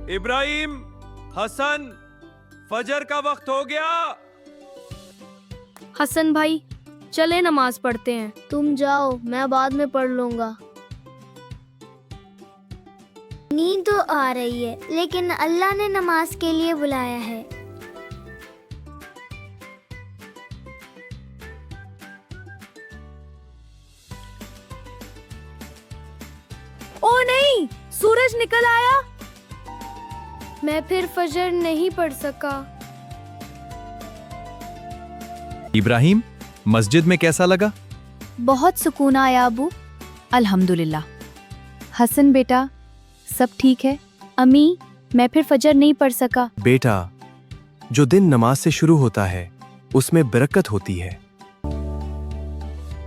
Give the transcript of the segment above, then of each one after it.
इब्राहिम, हसन, फजर का वक्त हो गया। हसन भाई, चले नमाज पढ़ते हैं। तुम जाओ, मैं बाद में पढ़ लूंगा। नींद तो आ रही है, लेकिन अल्लाह ने नमाज के लिए बुलाया है। ओ नहीं, सूरज निकल आया। मैं फिर फजर नहीं पढ़ सका। इब्राहिम, मस्जिद में कैसा लगा? बहुत सुकून आया अबू, अल्हम्दुलिल्लाह। हसन बेटा, सब ठीक है? अम्मी, मैं फिर फजर नहीं पढ़ सका। बेटा, जो दिन नमाज से शुरू होता है उसमें बरकत होती है।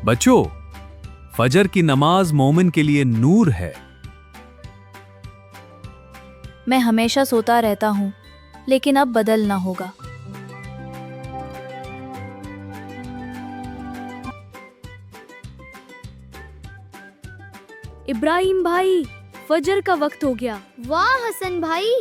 बच्चों, फजर की नमाज मोमिन के लिए नूर है। मैं हमेशा सोता रहता हूँ, लेकिन अब बदलना होगा। इब्राहिम भाई, फजर का वक्त हो गया। वाह हसन भाई,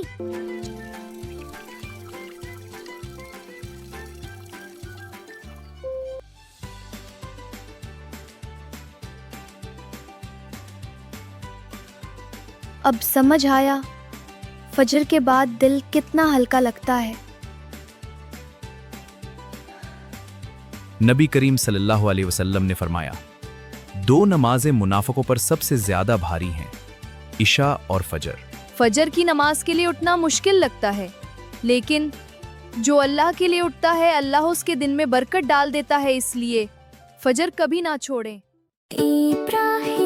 अब समझ आया, फजर के बाद दिल कितना हल्का लगता है। नबी करीम सल्लल्लाहु अलैहि वसल्लम ने फरमाया, दो नमाजें मुनाफिकों पर सबसे ज्यादा भारी हैं, इशा और फजर। फजर की नमाज के लिए उठना मुश्किल लगता है, लेकिन जो अल्लाह के लिए उठता है, अल्लाह उसके दिन में बरकत डाल देता है। इसलिए फजर कभी ना छोड़ें। इब्राहिम।